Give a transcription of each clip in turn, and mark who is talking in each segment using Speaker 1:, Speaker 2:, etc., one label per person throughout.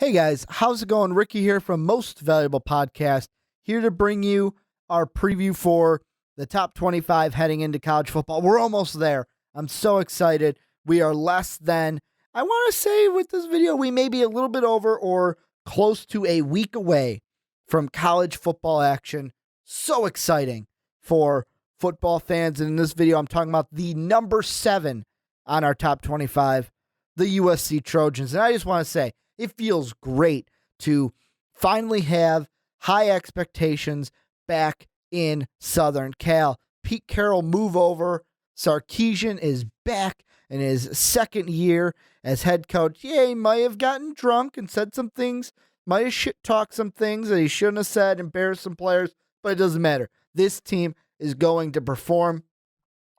Speaker 1: Hey guys, how's it going? Ricky here from Most Valuable Podcast, here to bring you our preview for the top 25 heading into college football. We're almost there. I'm so excited. We are less than, I want to say with this video, we may be a little bit over or close to a week away from college football action. So exciting for football fans. And in this video, I'm talking about the number 7 on our top 25, the USC Trojans. And I just want to say, it feels great to finally have high expectations back in Southern Cal. Pete Carroll move over. Sarkisian is back in his second year as head coach. Yeah, he might have gotten drunk and said some things, might have shit-talked some things that he shouldn't have said, embarrassed some players, but it doesn't matter. This team is going to perform.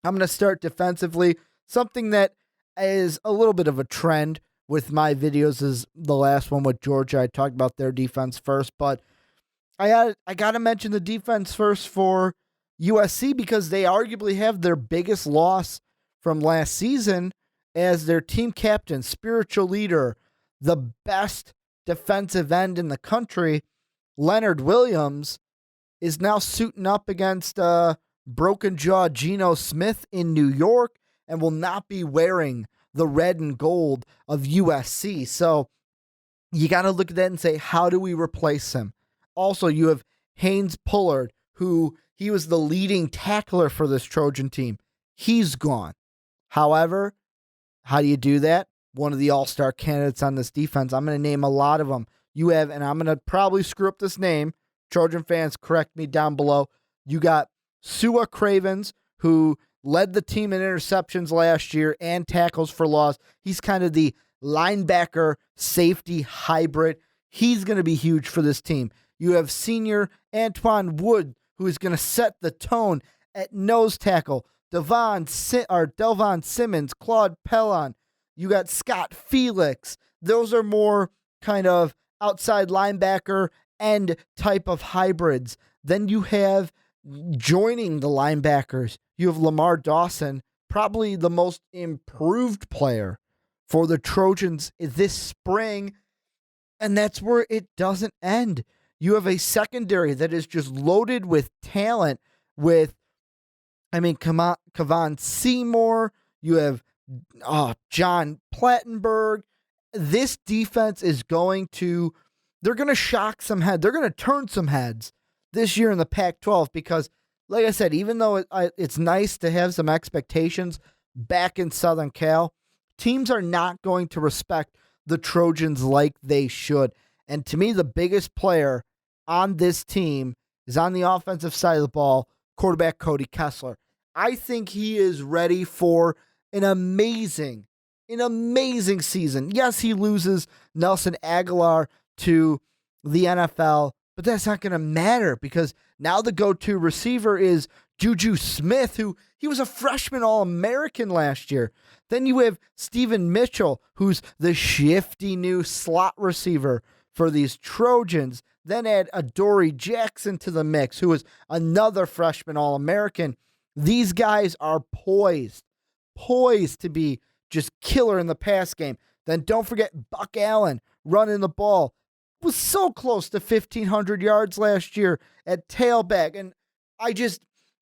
Speaker 1: I'm going to start defensively, something that is a little bit of a trend with my videos is the last one with Georgia. I talked about their defense first, but I got to mention the defense first for USC because they arguably have their biggest loss from last season as their team captain, spiritual leader, the best defensive end in the country, Leonard Williams, is now suiting up against broken jaw Geno Smith in New York and will not be wearing the red and gold of USC. So you got to look at that and say, how do we replace him? Also, you have Haynes Pullard, who he was the leading tackler for this Trojan team. He's gone. However, how do you do that? One of the all-star candidates on this defense, I'm going to name a lot of them. You have, and I'm going to probably screw up this name. Trojan fans, correct me down below. You got Sua Cravens, who led the team in interceptions last year and tackles for loss. He's kind of the linebacker safety hybrid. He's going to be huge for this team. You have senior Antoine Wood, who is going to set the tone at nose tackle. Delvon Simmons, Claude Pellon. You got Scott Felix. Those are more kind of outside linebacker end type of hybrids. Then you have joining the linebackers, you have Lamar Dawson, probably the most improved player for the Trojans this spring. And that's where it doesn't end. You have a secondary that is just loaded with talent with, Kavon Seymour. You have John Plattenberg. This defense is they're going to shock some heads. They're going to turn some heads this year in the Pac-12 because, like I said, even though it's nice to have some expectations back in Southern Cal, teams are not going to respect the Trojans like they should. And to me, the biggest player on this team is on the offensive side of the ball, quarterback Cody Kessler. I think he is ready for an amazing season. Yes, he loses Nelson Aguilar to the NFL, but that's not going to matter because now the go-to receiver is Juju Smith, who he was a freshman All-American last year. Then you have Steven Mitchell, who's the shifty new slot receiver for these Trojans. Then add Adoree Jackson to the mix, who is another freshman All-American. These guys are poised to be just killer in the pass game. Then don't forget Buck Allen running the ball. Was so close to 1,500 yards last year at tailback. And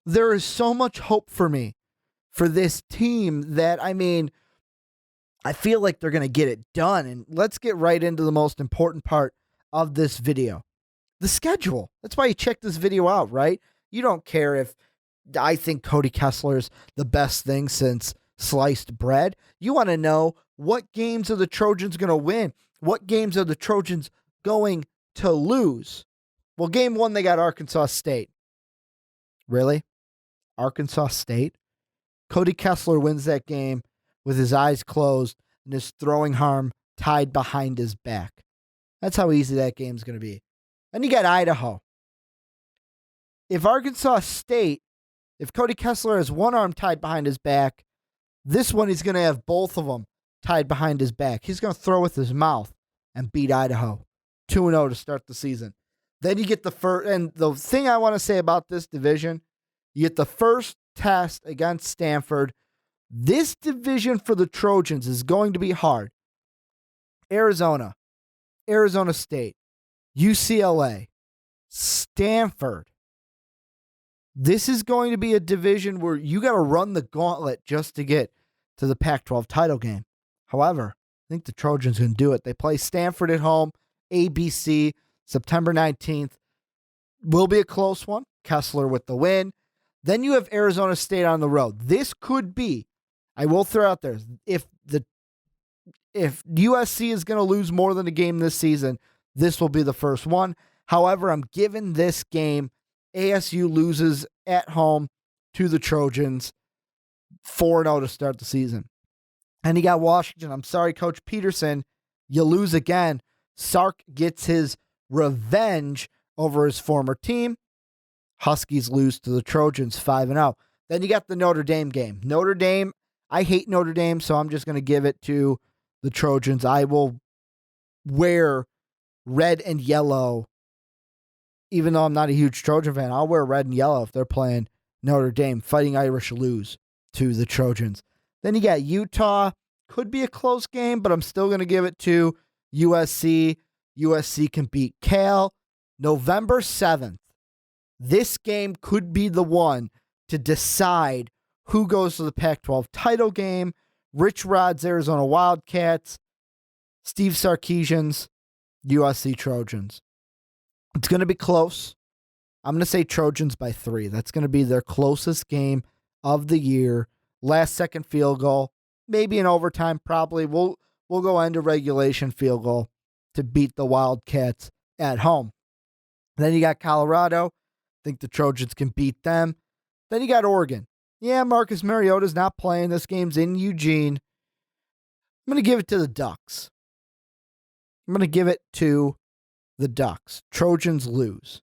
Speaker 1: there is so much hope for me for this team that, I feel like they're going to get it done. And let's get right into the most important part of this video. The schedule. That's why you check this video out, right? You don't care if I think Cody Kessler is the best thing since sliced bread. You want to know what games are the Trojans going to win? What games are the Trojans going to lose? Well, game 1, they got Arkansas State. Really? Arkansas State? Cody Kessler wins that game with his eyes closed and his throwing arm tied behind his back. That's how easy that game's going to be. Then you got Idaho. If Cody Kessler has one arm tied behind his back, this one he's going to have both of them tied behind his back. He's going to throw with his mouth and beat Idaho 2-0 to start the season. Then you get the first, and the thing I want to say about this division, you get the first test against Stanford. This division for the Trojans is going to be hard. Arizona, Arizona State, UCLA, Stanford. This is going to be a division where you got to run the gauntlet just to get to the Pac-12 title game. However, I think the Trojans can do it. They play Stanford at home, ABC, September 19th. Will be a close one. Kessler with the win. Then you have Arizona State on the road. This could be, I will throw out there, if USC is going to lose more than a game this season, this will be the first one. However, I'm giving this game, ASU loses at home to the Trojans, 4-0 to start the season. And you got Washington. I'm sorry, Coach Peterson, you lose again. Sark gets his revenge over his former team. Huskies lose to the Trojans 5-0. Then you got the Notre Dame game. Notre Dame, I hate Notre Dame, so I'm just going to give it to the Trojans. I will wear red and yellow, even though I'm not a huge Trojan fan. I'll wear red and yellow if they're playing Notre Dame. Fighting Irish lose to the Trojans. Then you got Utah. Could be a close game, but I'm still going to give it to USC. USC can beat Cal. November 7th. This game could be the one to decide who goes to the Pac-12 title game. Rich Rod's Arizona Wildcats, Steve Sarkisian's USC Trojans. It's going to be close. I'm going to say Trojans by 3. That's going to be their closest game of the year. Last second field goal, maybe in overtime, probably. We'll go into regulation field goal to beat the Wildcats at home. Then you got Colorado. I think the Trojans can beat them. Then you got Oregon. Yeah, Marcus Mariota's not playing. This game's in Eugene. I'm going to give it to the Ducks. Trojans lose.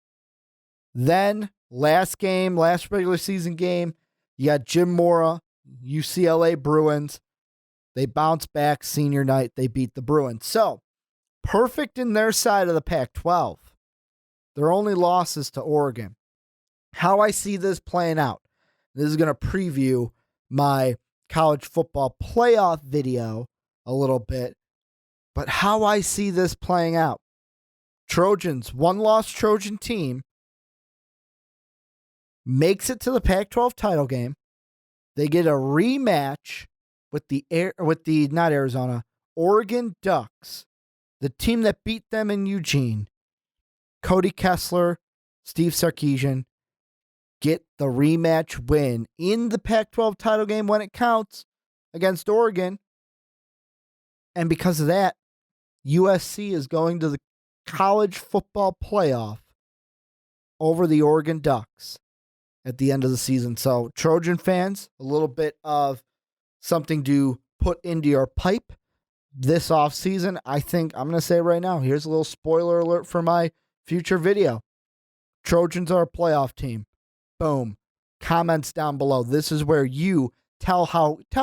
Speaker 1: Then, last regular season game, you got Jim Mora, UCLA Bruins. They bounce back senior night. They beat the Bruins. So, perfect in their side of the Pac-12. Their only loss is to Oregon. How I see this playing out. This is going to preview my college football playoff video a little bit. But how I see this playing out. Trojans, one-loss Trojan team, makes it to the Pac-12 title game. They get a rematch with the Oregon Ducks, the team that beat them in Eugene. Cody Kessler, Steve Sarkisian get the rematch win in the Pac-12 title game when it counts against Oregon. And because of that, USC is going to the college football playoff over the Oregon Ducks at the end of the season. So, Trojan fans, a little bit of something to put into your pipe this offseason. I think I'm going to say right now, here's a little spoiler alert for my future video. Trojans are a playoff team. Boom. Comments down below. This is where you tell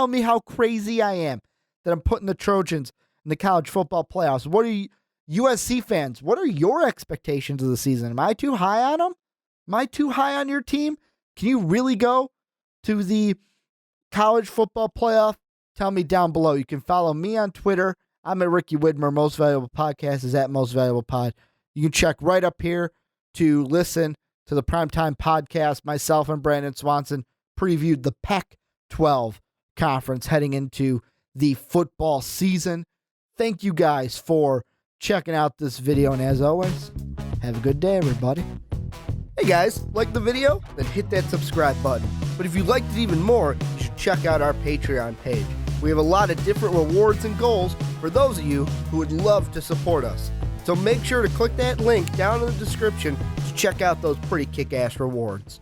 Speaker 1: me how crazy I am that I'm putting the Trojans in the college football playoffs. What are you, USC fans, what are your expectations of the season? Am I too high on them? Am I too high on your team? Can you really go to the college football playoff? Tell me down below. You can follow me on Twitter. I'm at Ricky Widmer. Most Valuable Podcast is at Most Valuable Pod. You can check right up here to listen to the Primetime Podcast. Myself and Brandon Swanson previewed the Pac-12 conference heading into the football season. Thank you guys for checking out this video. And as always, have a good day, everybody. Hey guys, like the video? Then hit that subscribe button. But if you liked it even more, you should check out our Patreon page. We have a lot of different rewards and goals for those of you who would love to support us. So make sure to click that link down in the description to check out those pretty kick-ass rewards.